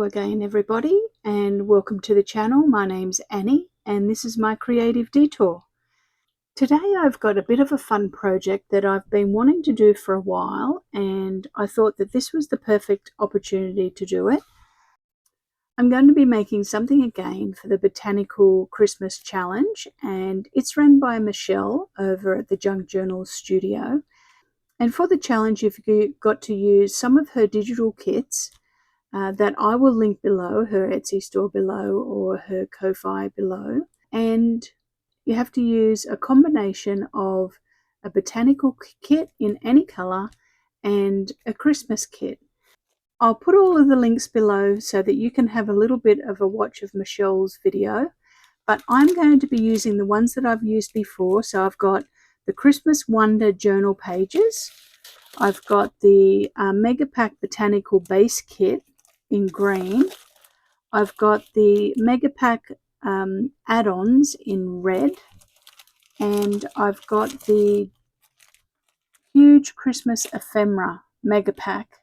again everybody, and welcome to the channel. My name's Annie and this is my creative detour. Today I've got a bit of a fun project that I've been wanting to do for a while, and I thought that this was the perfect opportunity to do it. I'm going to be making something again for the Botanical Christmas Challenge, and it's run by Michelle over at the Junk Journal Studio. And for the challenge you've got to use some of her digital kits that I will link below, her Etsy store below or her Ko-Fi below. And you have to use a combination of a botanical kit in any colour and a Christmas kit. I'll put all of the links below so that you can have a little bit of a watch of Michelle's video, but I'm going to be using the ones that I've used before. So I've got the Christmas Wonder journal pages. I've got the Mega Pack Botanical Base Kit in green. I've got the Mega Pack add-ons in red. And I've got the huge Christmas ephemera Mega Pack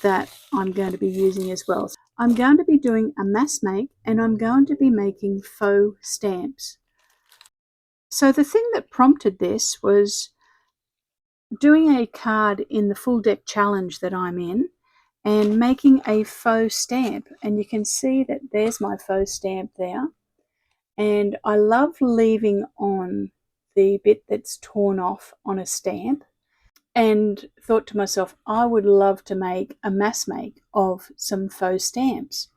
that I'm going to be using as well. I'm going to be doing a mass make, and I'm going to be making faux stamps. So the thing that prompted this was doing a card in the full deck challenge that I'm in and making a faux stamp, and you can see that there's my faux stamp there. And I love leaving on the bit that's torn off on a stamp, and thought to myself, I would love to make a mass make of some faux stamps.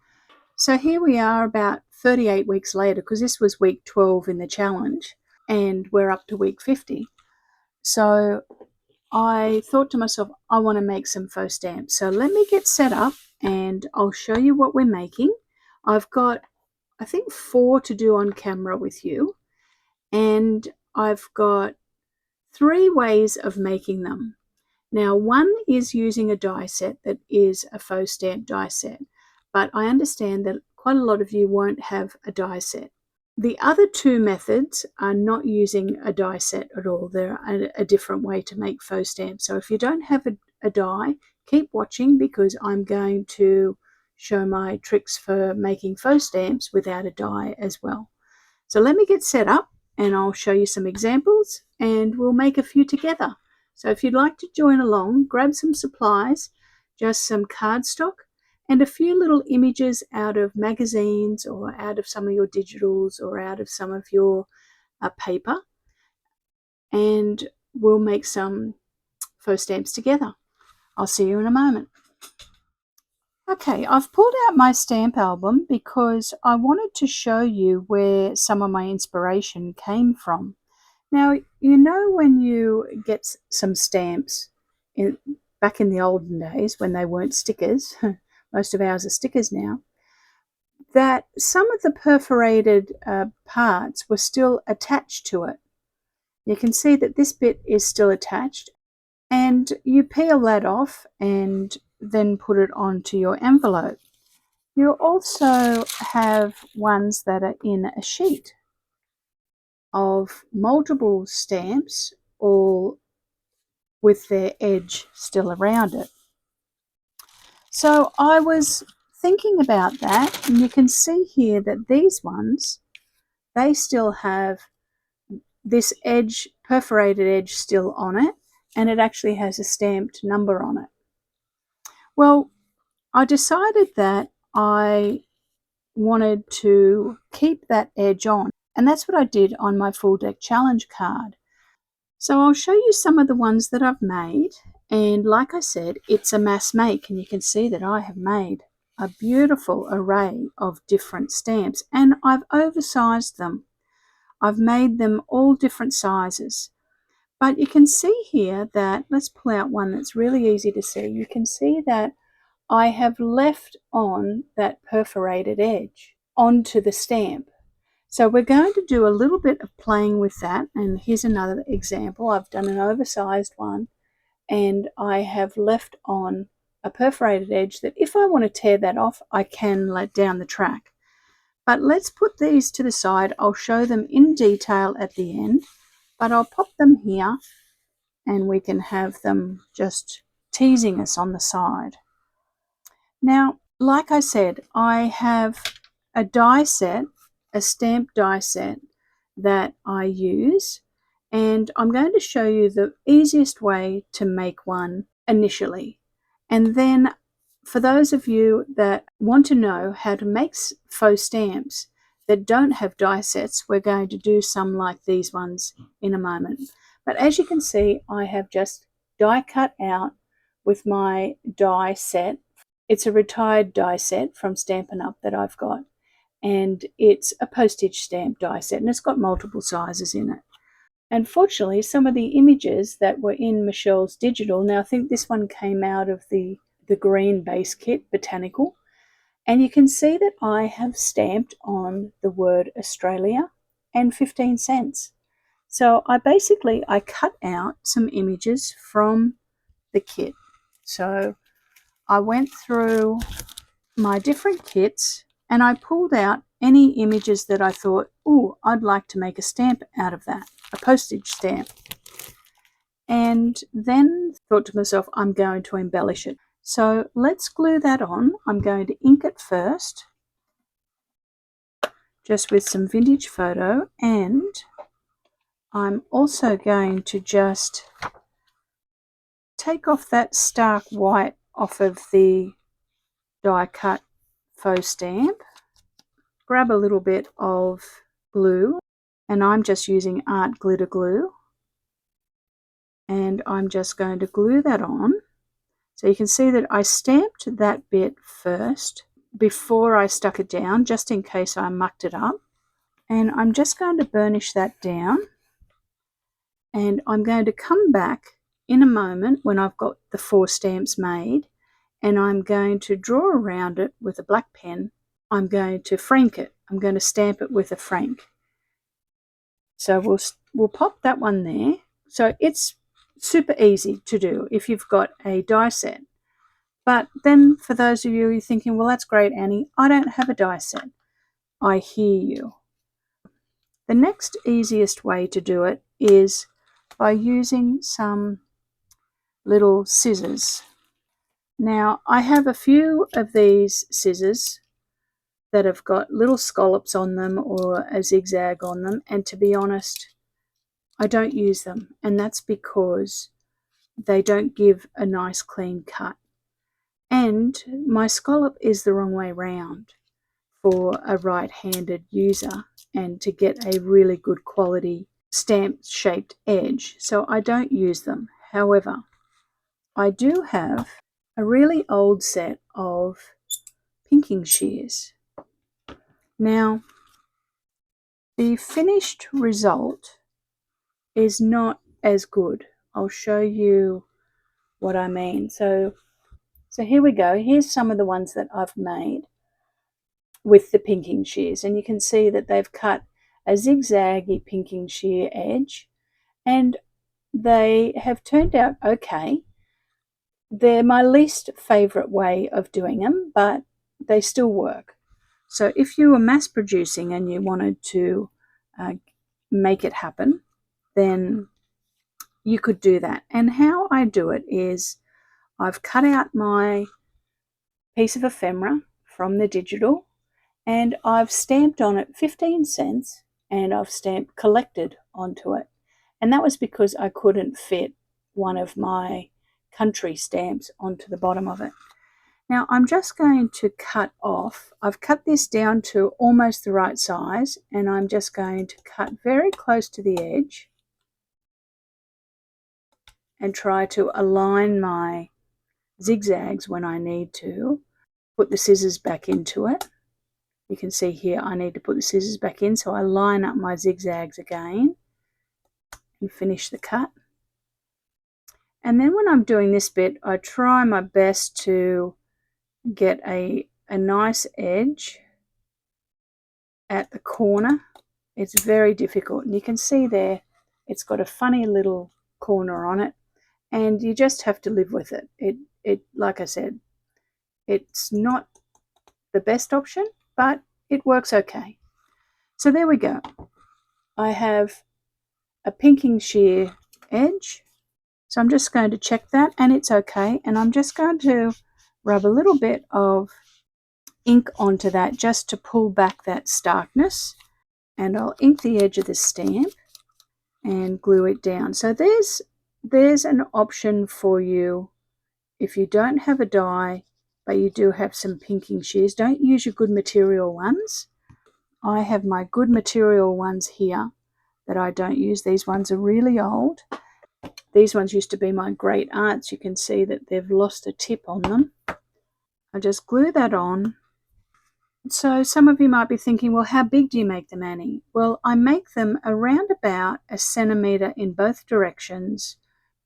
So here we are about 38 weeks later, because this was week 12 in the challenge and we're up to week 50. So I thought to myself, I want to make some faux stamps. So let me get set up and I'll show you what we're making. I've got, I think, 4 to do on camera with you, and I've got 3 ways of making them. Now, one is using a die set that is a faux stamp die set, but I understand that quite a lot of you won't have a die set. The other 2 methods are not using a die set at all. They're a different way to make faux stamps. So if you don't have a die, keep watching, because I'm going to show my tricks for making faux stamps without a die as well. So let me get set up and I'll show you some examples and we'll make a few together. So if you'd like to join along, grab some supplies, just some cardstock, and a few little images out of magazines or out of some of your digitals or out of some of your paper, and we'll make some faux stamps together. I'll see you in a moment. Okay, I've pulled out my stamp album because I wanted to show you where some of my inspiration came from. Now, you know, when you get some stamps back in the olden days when they weren't stickers, most of ours are stickers now, that some of the perforated parts were still attached to it. You can see that this bit is still attached, and you peel that off and then put it onto your envelope. You also have ones that are in a sheet of multiple stamps, all with their edge still around it. So I was thinking about that, and you can see here that these ones, they still have this edge, perforated edge, still on it, and it actually has a stamped number on it. Well, I decided that I wanted to keep that edge on, and that's what I did on my full deck challenge card. So I'll show you some of the ones that I've made, and like I said, it's a mass make, and you can see that I have made a beautiful array of different stamps, and I've oversized them. I've made them all different sizes, but you can see here that, let's pull out one that's really easy to see. You can see that I have left on that perforated edge onto the stamp. So we're going to do a little bit of playing with that, and here's another example. I've done an oversized one, and I have left on a perforated edge that if I want to tear that off, I can let down the track. But let's put these to the side. I'll show them in detail at the end, but I'll pop them here and we can have them just teasing us on the side. Now, Like I said, I have a die set, a stamp die set that I use, and I'm going to show you the easiest way to make one initially. And then for those of you that want to know how to make faux stamps that don't have die sets, we're going to do some like these ones in a moment. But as you can see, I have just die cut out with my die set. It's a retired die set from Stampin' Up! That I've got, and it's a postage stamp die set, and it's got multiple sizes in it. And fortunately, some of the images that were in Michelle's digital, now I think this one came out of the green base kit, Botanical, and you can see that I have stamped on the word Australia and 15 cents. So I cut out some images from the kit. So I went through my different kits and I pulled out any images that I thought, oh, I'd like to make a stamp out of that, a postage stamp. And then thought to myself, I'm going to embellish it. So let's glue that on. I'm going to ink it first, just with some vintage photo, and I'm also going to just take off that stark white off of the die cut faux stamp, grab a little bit of glue, and I'm just using art glitter glue, and I'm just going to glue that on. So you can see that I stamped that bit first before I stuck it down, just in case I mucked it up. And I'm just going to burnish that down, and I'm going to come back in a moment when I've got the 4 stamps made, and I'm going to draw around it with a black pen. I'm going to frank it. I'm going to stamp it with a frank. So we'll pop that one there. So it's super easy to do if you've got a die set. But then for those of you who are thinking, well, that's great, Annie, I don't have a die set. I hear you. The next easiest way to do it is by using some little scissors. Now, I have a few of these scissors that have got little scallops on them or a zigzag on them, and to be honest, I don't use them, and that's because they don't give a nice clean cut. And my scallop is the wrong way round for a right-handed user and to get a really good quality stamp-shaped edge, so I don't use them. However, I do have a really old set of pinking shears. Now, the finished result is not as good. I'll show you what I mean. So here we go. Here's some of the ones that I've made with the pinking shears, and you can see that they've cut a zigzaggy pinking shear edge, and they have turned out okay. They're my least favorite way of doing them, but they still work. So if you were mass producing and you wanted to make it happen, then you could do that. And how I do it is I've cut out my piece of ephemera from the digital, and I've stamped on it 15 cents, and I've stamped collected onto it. And that was because I couldn't fit one of my country stamps onto the bottom of it. Now I'm just going to cut off. I've cut this down to almost the right size, and I'm just going to cut very close to the edge and try to align my zigzags when I need to. Put the scissors back into it. You can see here I need to put the scissors back in, so I line up my zigzags again and finish the cut. And then when I'm doing this bit, I try my best to get a nice edge at the corner. It's very difficult, and you can see there it's got a funny little corner on it, and you just have to live with it. It like I said, it's not the best option, but it works okay. So there we go. I have a pinking shear edge, so I'm just going to check that, and it's okay, and I'm just going to rub a little bit of ink onto that just to pull back that starkness, and I'll ink the edge of the stamp and glue it down. So there's an option for you if you don't have a die but you do have some pinking shears. Don't use your good material ones. I have my good material ones here that I don't use. These ones are really old. These ones used to be my great aunt's. You can see that they've lost a tip on them. I just glue that on. So some of you might be thinking, well, how big do you make them, Annie? Well, I make them around about 1 centimetre in both directions,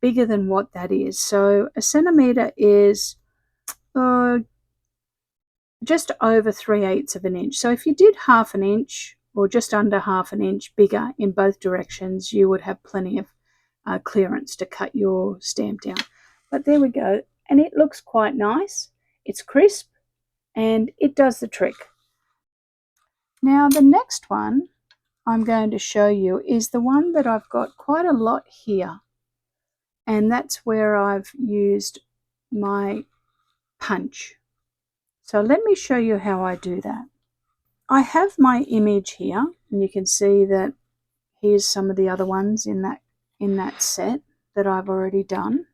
bigger than what that is. So 1 centimetre is just over 3/8 of an inch. So if you did 1/2 an inch or just under 1/2 an inch bigger in both directions, you would have plenty of clearance to cut your stamp down. But there we go. And it looks quite nice. It's crisp and it does the trick. Now the next one I'm going to show you is the one that I've got quite a lot here. And that's where I've used my punch. So let me show you how I do that. I have my image here, and you can see that here's some of the other ones in that set that I've already done.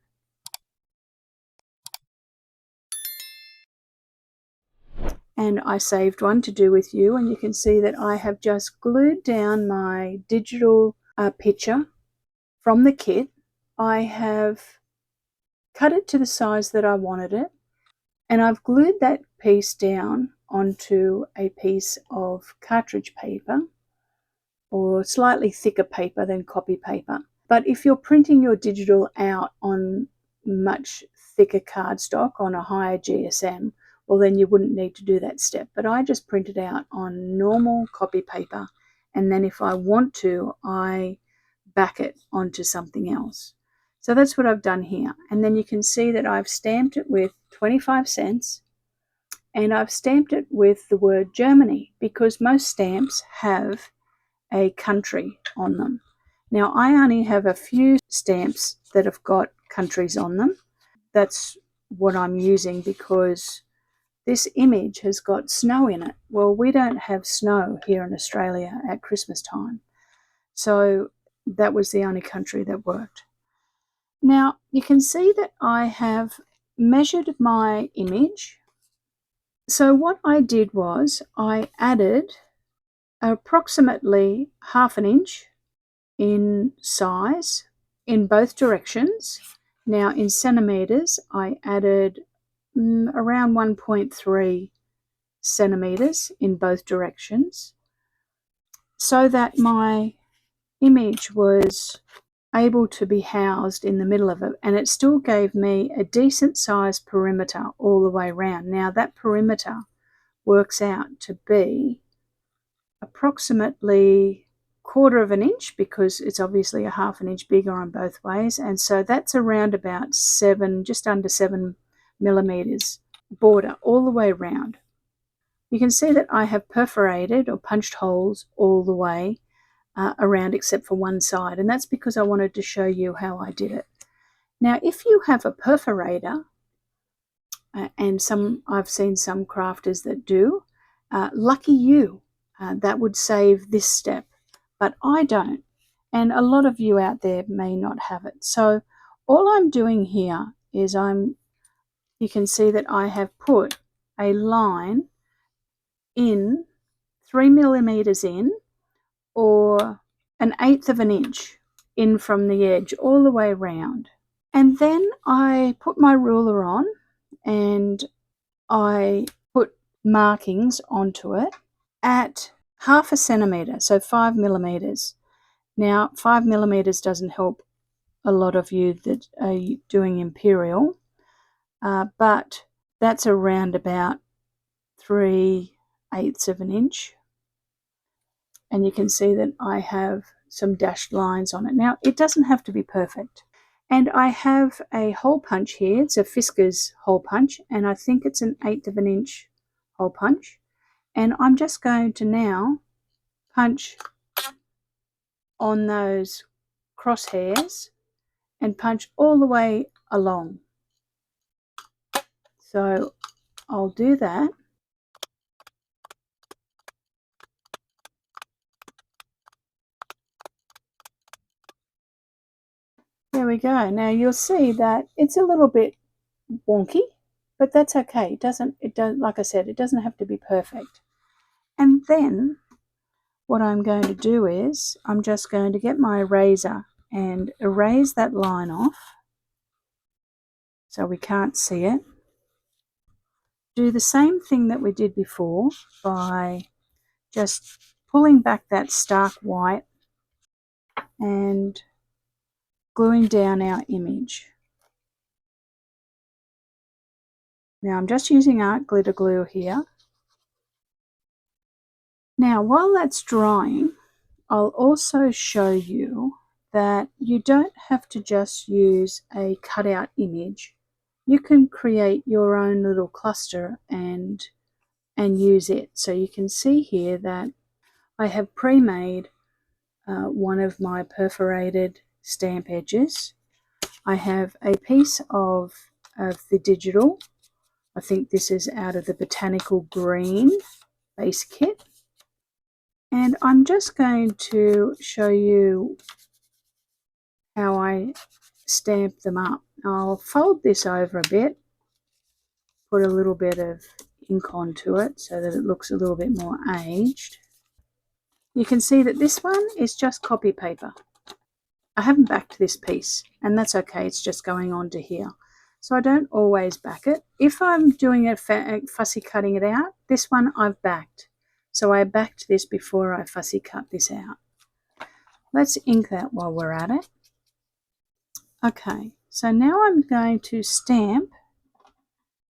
And I saved one to do with you, and you can see that I have just glued down my digital picture from the kit. I have cut it to the size that I wanted it, and I've glued that piece down onto a piece of cartridge paper or slightly thicker paper than copy paper. But if you're printing your digital out on much thicker cardstock on a higher GSM, well then you wouldn't need to do that step. But I just print it out on normal copy paper, and then if I want to, I back it onto something else. So that's what I've done here. And then you can see that I've stamped it with 25 cents, and I've stamped it with the word Germany because most stamps have a country on them. Now I only have a few stamps that have got countries on them. That's what I'm using because this image has got snow in it. Well, we don't have snow here in Australia at Christmas time. So that was the only country that worked. Now you can see that I have measured my image. So what I did was I added approximately 1/2 an inch in size in both directions. Now in centimetres, I added around 1.3 centimetres in both directions so that my image was able to be housed in the middle of it, and it still gave me a decent sized perimeter all the way around. Now that perimeter works out to be approximately 1/4 of an inch because it's obviously 1/2 an inch bigger on both ways, and so that's around about 7, just under 7 millimeters border all the way around. You can see that I have perforated or punched holes all the way around except for one side, and that's because I wanted to show you how I did it. Now if you have a perforator, and I've seen some crafters that do, lucky you, that would save this step, but I don't, and a lot of you out there may not have it. So all I'm doing here is you can see that I have put a line in 3 millimeters in, or 1/8 of an inch in from the edge all the way around. And then I put my ruler on and I put markings onto it at 1/2 a centimetre, so 5 millimetres. Now 5 millimetres doesn't help a lot of you that are doing imperial, but that's around about 3/8 of an inch. And you can see that I have some dashed lines on it. Now it doesn't have to be perfect. And I have a hole punch here. It's a Fisker's hole punch, and I think it's 1/8 of an inch hole punch. And I'm just going to now punch on those crosshairs and punch all the way along. So I'll do that. we go. Now you'll see that it's a little bit wonky, but that's okay. Like I said, it doesn't have to be perfect. And then what I'm going to do is I'm just going to get my eraser and erase that line off so we can't see it. Do the same thing that we did before by just pulling back that stark white and gluing down our image. Now I'm just using art glitter glue here. Now while that's drying, I'll also show you that you don't have to just use a cutout image. You can create your own little cluster and use it. So you can see here that I have pre-made one of my perforated stamp edges. I have a piece of the digital. I think this is out of the Botanical Green base kit. And I'm just going to show you how I stamp them up. I'll fold this over a bit, put a little bit of ink onto it so that it looks a little bit more aged. You can see that this one is just copy paper. I haven't backed this piece, and that's okay, it's just going on to here. So I don't always back it. If I'm doing a fussy cutting it out, this one I've backed. So I backed this before I fussy cut this out. Let's ink that while we're at it. Okay, so now I'm going to stamp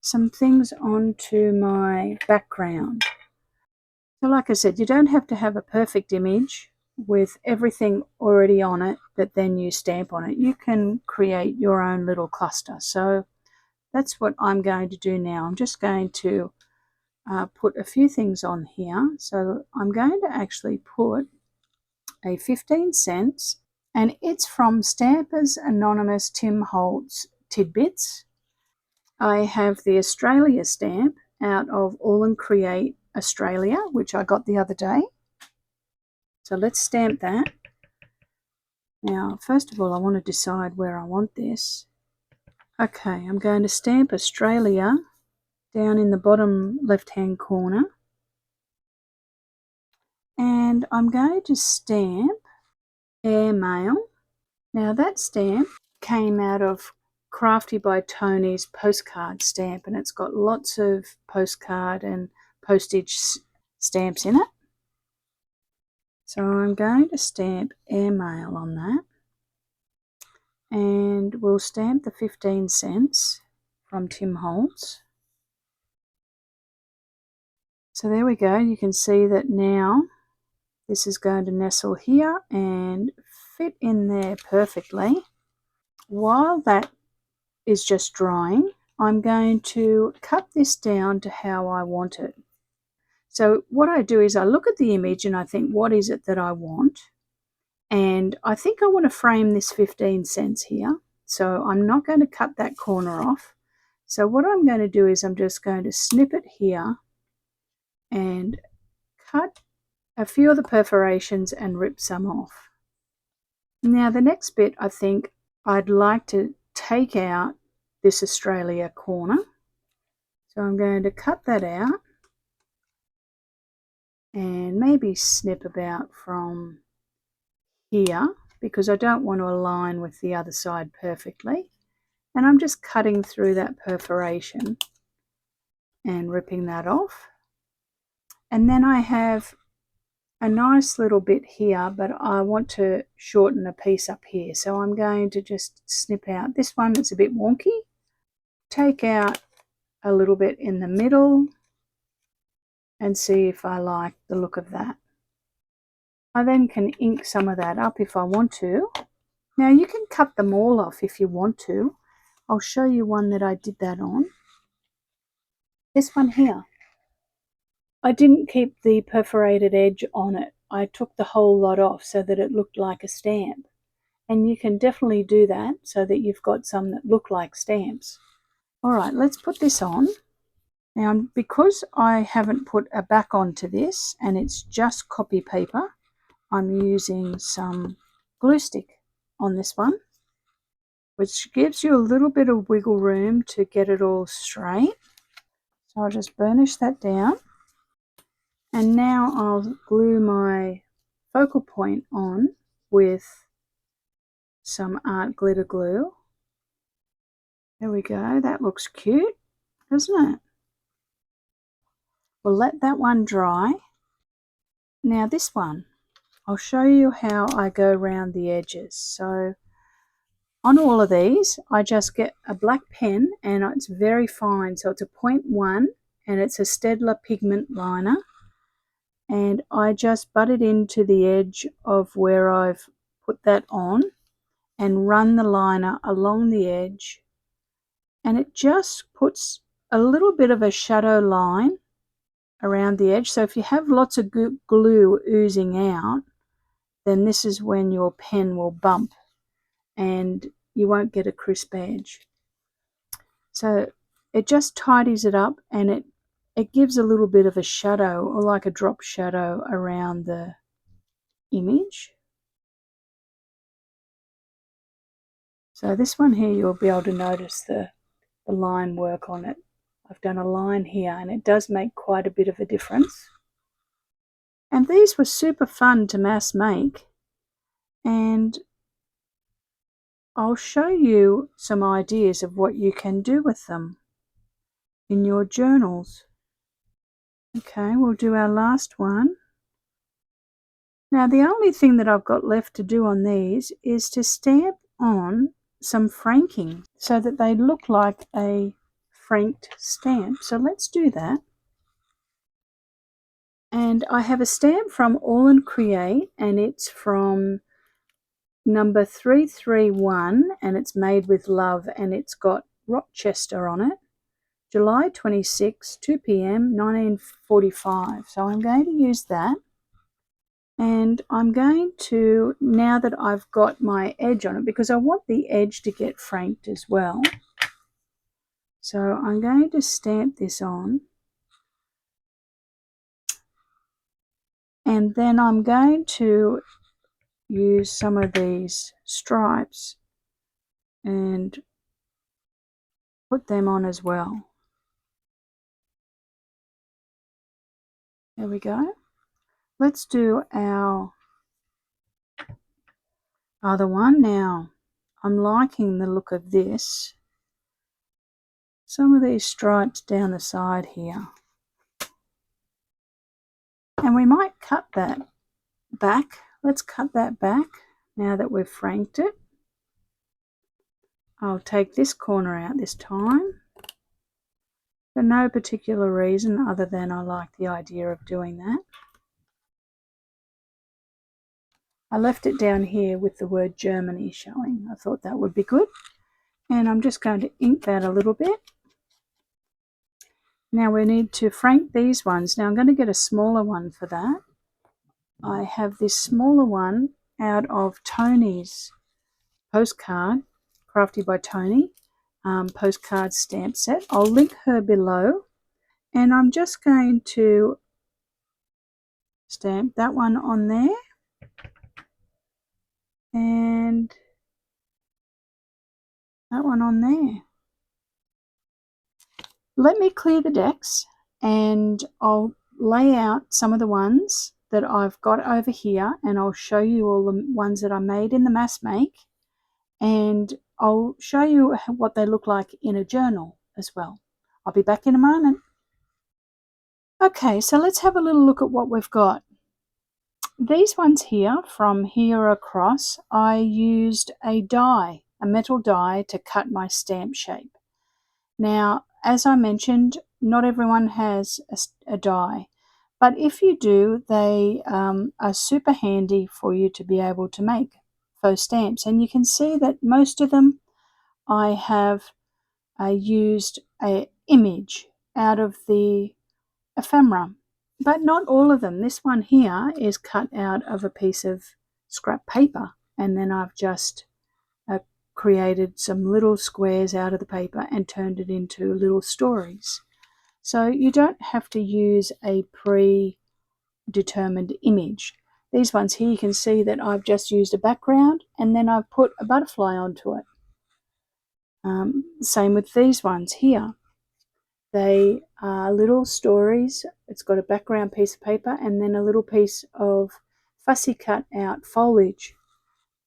some things onto my background. So like I said, you don't have to have a perfect image with everything already on it that then you stamp on it. You can create your own little cluster. So that's what I'm going to do now. I'm just going to put a few things on here. So I'm going to actually put a 15 cents, and it's from Stampers Anonymous Tim Holtz Tidbits. I have the Australia stamp out of All and Create Australia, which I got the other day. So let's stamp that. Now, first of all, I want to decide where I want this. Okay, I'm going to stamp Australia down in the bottom left-hand corner. And I'm going to stamp Airmail. Now that stamp came out of Crafty by Tony's postcard stamp, and it's got lots of postcard and postage stamps in it. So I'm going to stamp Airmail on that, and we'll stamp the 15 cents from Tim Holtz. So there we go. You can see that now this is going to nestle here and fit in there perfectly. While that is just drying, I'm going to cut this down to how I want it. So what I do is I look at the image and I think, what is it that I want? And I think I want to frame this 15 cents here. So I'm not going to cut that corner off. So what I'm going to do is I'm just going to snip it here and cut a few of the perforations and rip some off. Now the next bit, I think I'd like to take out this Australia corner. So I'm going to cut that out and maybe snip about from here because I don't want to align with the other side perfectly. And I'm just cutting through that perforation and ripping that off. And then I have a nice little bit here, but I want to shorten a piece up here. So I'm going to just snip out this one that's a bit wonky, take out a little bit in the middle, and see if I like the look of that. I then can ink some of that up if I want to. Now you can cut them all off if you want to. I'll show you one that I did that on. This one here. I didn't keep the perforated edge on it. I took the whole lot off so that it looked like a stamp. And you can definitely do that so that you've got some that look like stamps. All right, let's put this on. Now, because I haven't put a back onto this and it's just copy paper, I'm using some glue stick on this one. which gives you a little bit of wiggle room to get it all straight. So I'll just burnish that down. And now I'll glue my focal point on with some art glitter glue. There we go, that looks cute, doesn't it? We'll let that one dry. Now this one, I'll show you how I go around the edges. So on all of these, I just get a black pen, and it's very fine. So it's a 0.1 and it's a Staedtler pigment liner. And I just butt it into the edge of where I've put that on and run the liner along the edge. And it just puts a little bit of a shadow line around the edge. So if you have lots of glue oozing out, then this is when your pen will bump and you won't get a crisp edge. So it just tidies it up, and it gives a little bit of a shadow, or like a drop shadow, around the image. So this one here, you'll be able to notice the line work on it. I've done a line here, and it does make quite a bit of a difference. And these were super fun to mass make, and I'll show you some ideas of what you can do with them in your journals. Okay, we'll do our last one. Now the only thing that I've got left to do on these is to stamp on some franking so that they look like a franked stamp. So let's do that. And I have a stamp from All and Create, and it's from number 331, and it's made with love, and it's got Rochester on it. July 26, 2 p.m. 1945. So I'm going to use that. And I'm going to, now that I've got my edge on it, because I want the edge to get franked as well. So I'm going to stamp this on. And then I'm going to use some of these stripes and put them on as well. There we go. Let's do our other one now. I'm liking the look of this. Some of these stripes down the side here. And we might cut that back. Let's cut that back now that we've franked it. I'll take this corner out this time for no particular reason other than I like the idea of doing that. I left it down here with the word Germany showing. I thought that would be good. And I'm just going to ink that a little bit. Now we need to frank these ones. Now I'm going to get a smaller one for that. I have this smaller one out of Tony's postcard, Crafty by Tony, postcard stamp set. I'll link her below. And I'm just going to stamp that one on there. And that one on there. Let me clear the decks, and I'll lay out some of the ones that I've got over here, and I'll show you all the ones that I made in the mass make, and I'll show you what they look like in a journal as well. I'll be back in a moment. Okay, so let's have a little look at what we've got. These ones here, from here across, I used a die, a metal die, to cut my stamp shape. Now, as I mentioned, not everyone has a die, but if you do, they are super handy for you to be able to make faux stamps. And you can see that most of them I have used an image out of the ephemera, but not all of them. This one here is cut out of a piece of scrap paper, and then I've just created some little squares out of the paper and turned it into little stories. So you don't have to use a predetermined image. These ones here, you can see that I've just used a background and then I've put a butterfly onto it. Same with these ones here. They are little stories. It's got a background piece of paper and then a little piece of fussy cut out foliage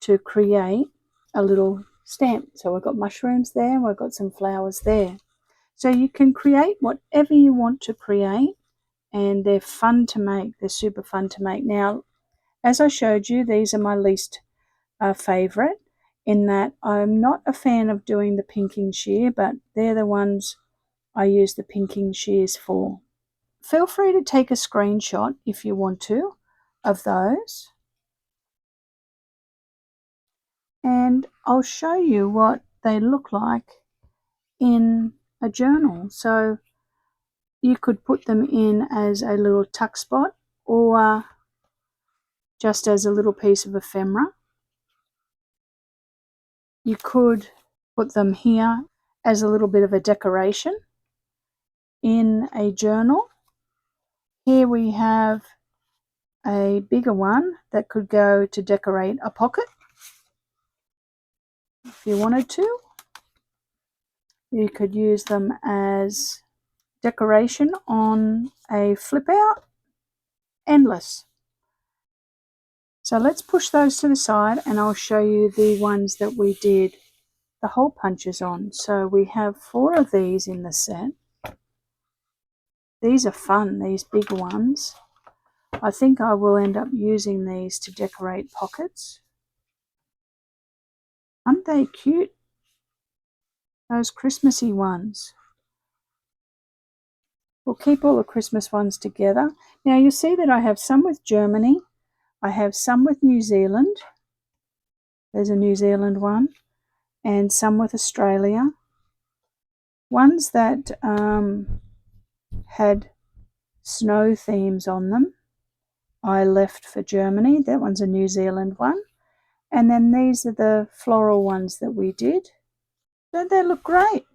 to create a little stamp. So I've got mushrooms there and I've got some flowers there. So you can create whatever you want to create, and they're fun to make. They're super fun to make. Now, as I showed you, these are my least favorite, in that I'm not a fan of doing the pinking shear, but they're the ones I use the pinking shears for. Feel free to take a screenshot if you want to of those, and I'll show you what they look like in a journal. So you could put them in as a little tuck spot or just as a little piece of ephemera. You could put them here as a little bit of a decoration in a journal. Here we have a bigger one that could go to decorate a pocket if you wanted to. You could use them as decoration on a flip out. Endless. So let's push those to the side and I'll show you the ones that we did the hole punches on. So we have 4 of these in the set. These are fun, these big ones. I think I will end up using these to decorate pockets. Aren't they cute? Those Christmassy ones. We'll keep all the Christmas ones together. Now you'll see that I have some with Germany. I have some with New Zealand. There's a New Zealand one. And some with Australia. Ones that had snow themes on them, I left for Germany. That one's a New Zealand one. And then these are the floral ones that we did. Don't they look great?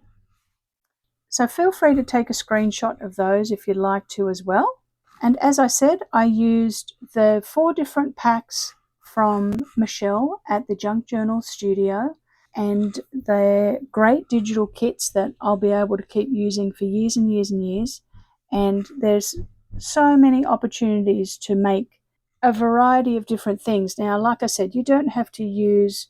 So feel free to take a screenshot of those if you'd like to as well. And as I said, I used the 4 different packs from Michelle at the Junk Journal Studio, and they're great digital kits that I'll be able to keep using for years and years and years. And there's so many opportunities to make a variety of different things. Now, like I said, you don't have to use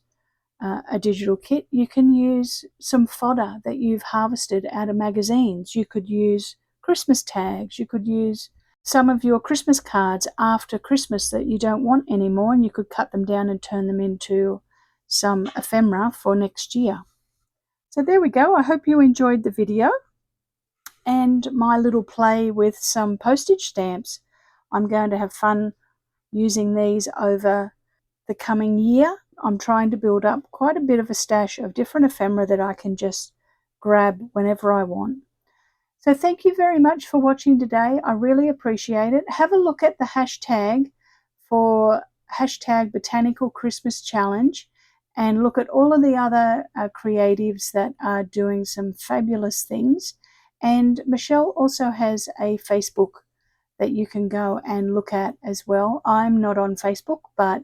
a digital kit. You can use some fodder that you've harvested out of magazines. You could use Christmas tags. You could use some of your Christmas cards after Christmas that you don't want anymore, and you could cut them down and turn them into some ephemera for next year. So there we go. I hope you enjoyed the video and my little play with some postage stamps. I'm going to have fun using these over the coming year. I'm trying to build up quite a bit of a stash of different ephemera that I can just grab whenever I want. So thank you very much for watching today. I really appreciate it. Have a look at the hashtag for hashtag Botanical Christmas Challenge and look at all of the other creatives that are doing some fabulous things. And Michelle also has a Facebook that you can go and look at as well. I'm not on Facebook, but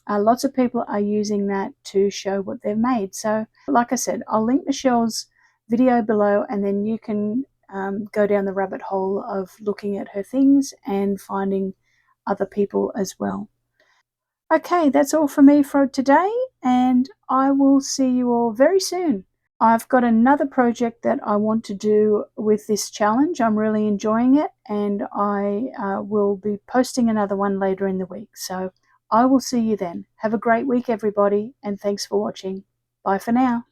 lots of people are using that to show what they've made. So like I said, I'll link Michelle's video below, and then you can go down the rabbit hole of looking at her things and finding other people as well. Okay, that's all for me for today, and I will see you all very soon. I've got another project that I want to do with this challenge. I'm really enjoying it, and I will be posting another one later in the week. So I will see you then. Have a great week, everybody, and thanks for watching. Bye for now.